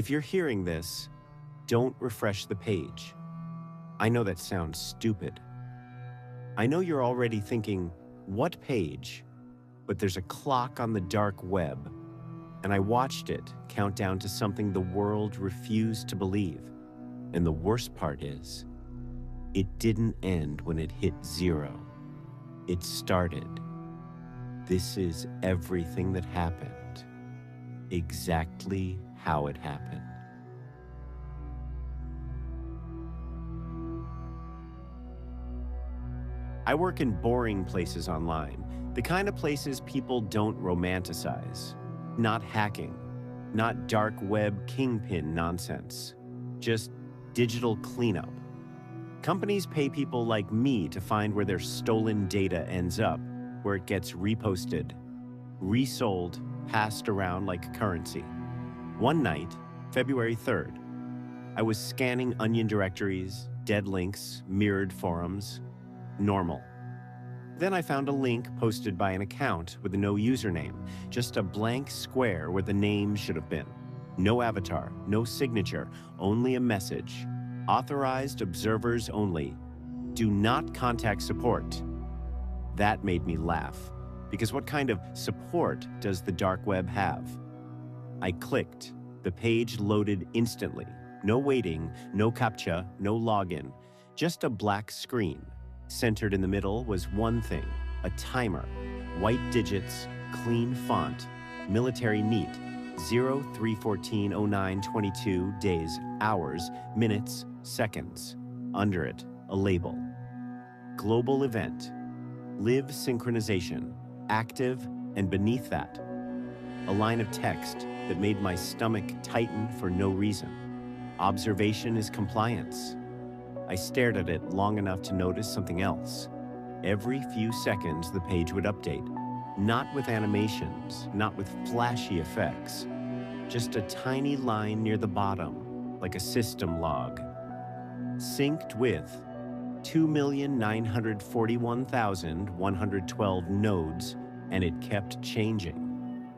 If you're hearing this, don't refresh the page. I know that sounds stupid. I know you're already thinking, what page? But there's a clock on the dark web, and I watched it count down to something the world refused to believe. And the worst part is, it didn't end when it hit 0. It started. This is everything that happened. Exactly how it happened. I work in boring places online, the kind of places people don't romanticize. Not hacking, not dark web kingpin nonsense, just digital cleanup. Companies pay people like me to find where their stolen data ends up, where it gets reposted, resold, passed around like currency. One night, February 3rd, I was scanning onion directories, dead links, mirrored forums. Normal. Then I found a link posted by an account with no username, just a blank square where the name should have been. No avatar, no signature, only a message. Authorized observers only. Do not contact support. That made me laugh, because what kind of support does the dark web have? I clicked. The page loaded instantly. No waiting, no CAPTCHA, no login, just a black screen. Centered in the middle was one thing, a timer, white digits, clean font, military neat, 03140922 days, hours, minutes, seconds. Under it, a label. Global event, live synchronization, active, and beneath that, a line of text that made my stomach tighten for no reason. Observation is compliance. I stared at it long enough to notice something else. Every few seconds, the page would update. Not with animations, not with flashy effects. Just a tiny line near the bottom, like a system log. Synced with 2,941,112 nodes, and it kept changing.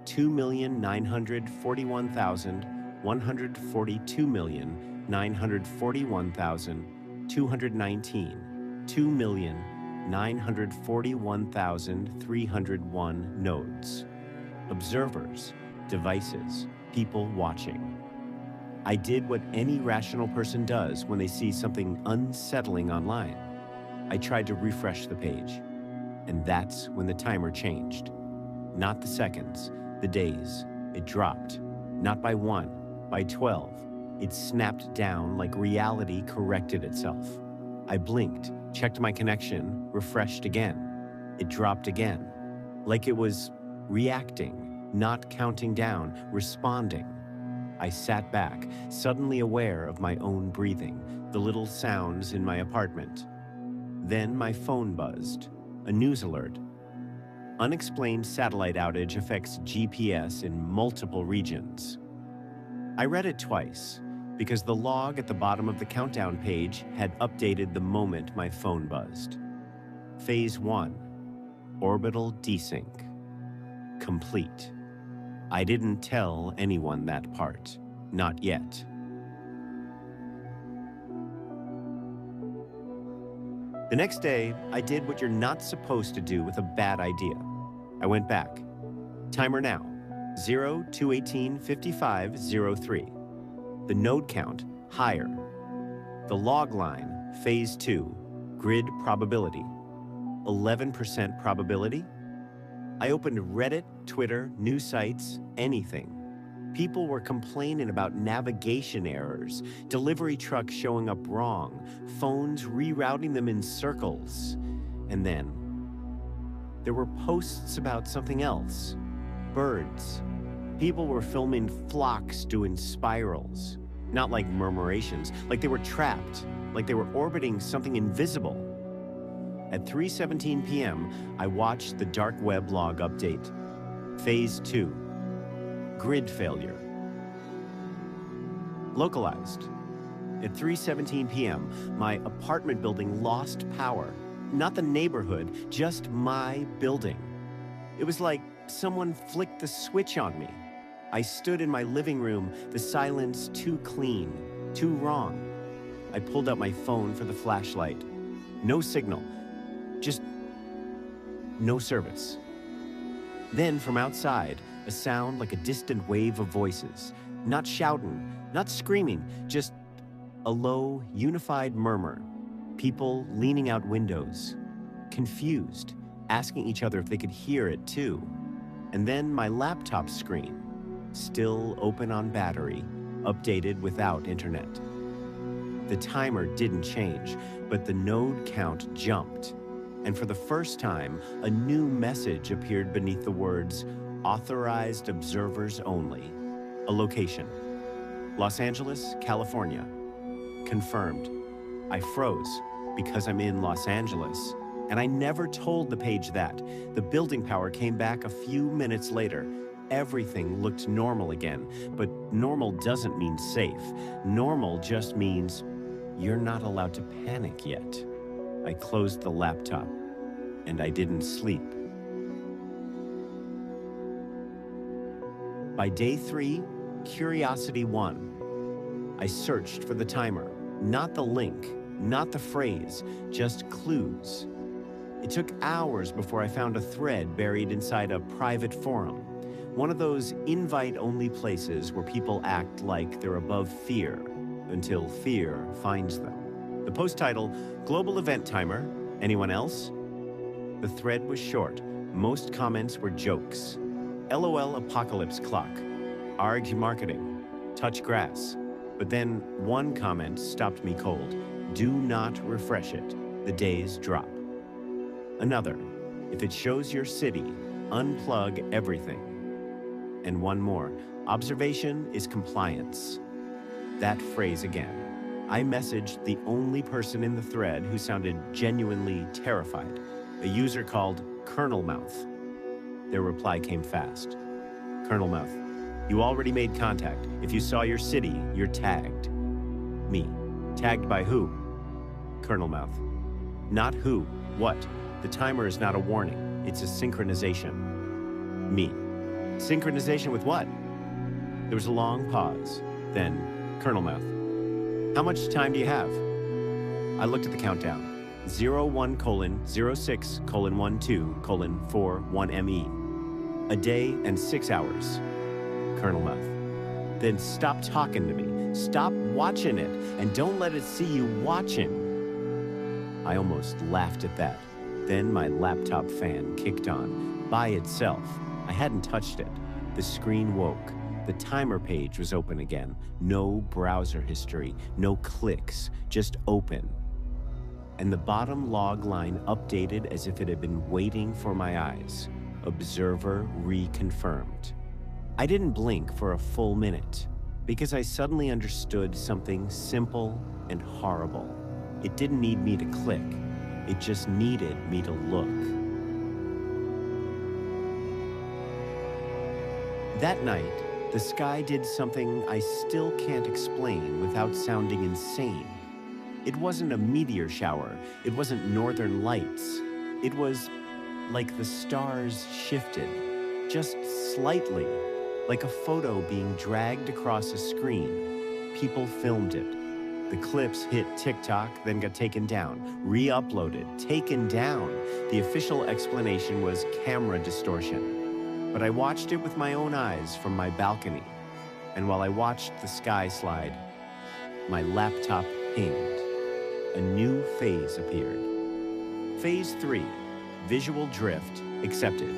2,941,142,941,219, 2,941,301 nodes. Observers, devices, people watching. I did what any rational person does when they see something unsettling online. I tried to refresh the page, and that's when the timer changed. Not the seconds, the days. It dropped, not by 1, by 12. It snapped down like reality corrected itself. I blinked, checked my connection, refreshed again. It dropped again, like it was reacting, not counting down, responding. I sat back, suddenly aware of my own breathing, the little sounds in my apartment. Then my phone buzzed, a news alert. Unexplained satellite outage affects GPS in multiple regions. I read it twice, because the log at the bottom of the countdown page had updated the moment my phone buzzed. Phase 1, orbital desync, complete. I didn't tell anyone that part, not yet. The next day, I did what you're not supposed to do with a bad idea. I went back. Timer now, 02185503. The node count, higher. The log line, phase 2, grid probability. 11% probability? I opened Reddit, Twitter, news sites, anything. People were complaining about navigation errors, delivery trucks showing up wrong, phones rerouting them in circles. And then, there were posts about something else. Birds. People were filming flocks doing spirals. Not like murmurations, like they were trapped, like they were orbiting something invisible. At 3:17 p.m., I watched the dark web log update. Phase 2, grid failure. Localized. At 3:17 p.m., my apartment building lost power. Not the neighborhood, just my building. It was like someone flicked the switch on me. I stood in my living room, the silence too clean, too wrong. I pulled out my phone for the flashlight. No signal, just no service. Then from outside, a sound like a distant wave of voices. Not shouting, not screaming, just a low, unified murmur. People leaning out windows, confused, asking each other if they could hear it too. And then my laptop screen, still open on battery, updated without internet. The timer didn't change, but the node count jumped. And for the first time, a new message appeared beneath the words, "Authorized observers only." A location: Los Angeles, California. Confirmed. I froze because I'm in Los Angeles. And I never told the page that. The building power came back a few minutes later. Everything looked normal again, but normal doesn't mean safe. Normal just means you're not allowed to panic yet. I closed the laptop, and I didn't sleep. By day 3, curiosity won. I searched for the timer, not the link, not the phrase, just clues. It took hours before I found a thread buried inside a private forum, one of those invite-only places where people act like they're above fear until fear finds them. The post title, "Global Event Timer. Anyone else?" The thread was short. Most comments were jokes. LOL Apocalypse Clock. Arg Marketing. Touch grass. But then one comment stopped me cold. Do not refresh it. The days drop. Another. If it shows your city, unplug everything. And one more. Observation is compliance. That phrase again. I messaged the only person in the thread who sounded genuinely terrified, a user called Colonel Mouth. Their reply came fast. Colonel Mouth, you already made contact. If you saw your city, you're tagged. Me. Tagged by who? Colonel Mouth. Not who, what. The timer is not a warning. It's a synchronization. Me. Synchronization with what? There was a long pause. Then, Colonel Mouth. How much time do you have? I looked at the countdown. 01:06:12:41ME. A day and 6 hours. Colonel Mouth. Then stop talking to me. Stop watching it, and don't let it see you watching. I almost laughed at that. Then my laptop fan kicked on, by itself. I hadn't touched it. The screen woke. The timer page was open again. No browser history, no clicks, just open. And the bottom log line updated as if it had been waiting for my eyes. Observer reconfirmed. I didn't blink for a full minute because I suddenly understood something simple and horrible. It didn't need me to click. It just needed me to look. That night, the sky did something I still can't explain without sounding insane. It wasn't a meteor shower. It wasn't northern lights. It was like the stars shifted, just slightly, like a photo being dragged across a screen. People filmed it. The clips hit TikTok, then got taken down, re-uploaded, taken down. The official explanation was camera distortion. But I watched it with my own eyes from my balcony. And while I watched the sky slide, my laptop pinged. A new phase appeared. Phase 3, visual drift, accepted.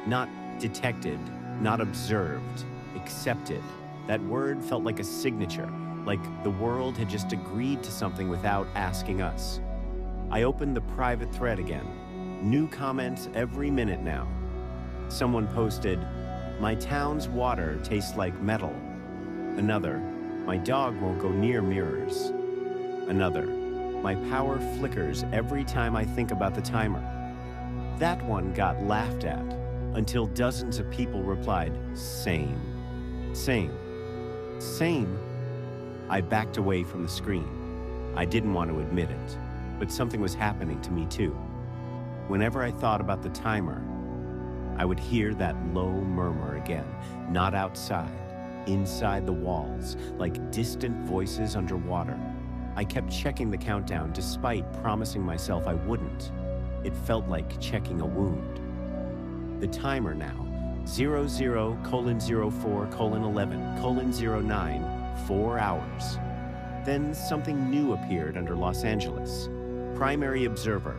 Not detected, not observed, accepted. That word felt like a signature, like the world had just agreed to something without asking us. I opened the private thread again. New comments every minute now. Someone posted, "My town's water tastes like metal." Another, "My dog won't go near mirrors." Another, "My power flickers every time I think about the timer." That one got laughed at until dozens of people replied, "Same, same, same." I backed away from the screen. I didn't want to admit it, but something was happening to me too. Whenever I thought about the timer, I would hear that low murmur again, not outside, inside the walls, like distant voices underwater. I kept checking the countdown despite promising myself I wouldn't. It felt like checking a wound. The timer now, 00:04:11:09, 4 hours. Then something new appeared under Los Angeles. Primary observer.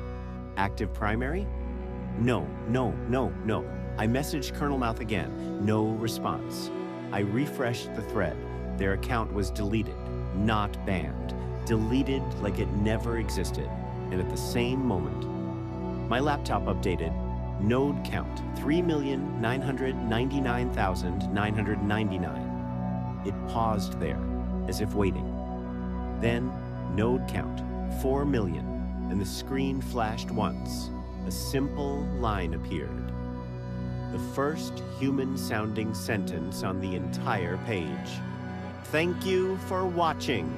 Active primary? No. I messaged Colonel Mouth again. No response. I refreshed the thread. Their account was deleted, not banned. Deleted like it never existed. And at the same moment, my laptop updated. Node count, 3,999,999. It paused there, as if waiting. Then, node count, 4 million, and the screen flashed once. A simple line appeared. The first human-sounding sentence on the entire page. Thank you for watching.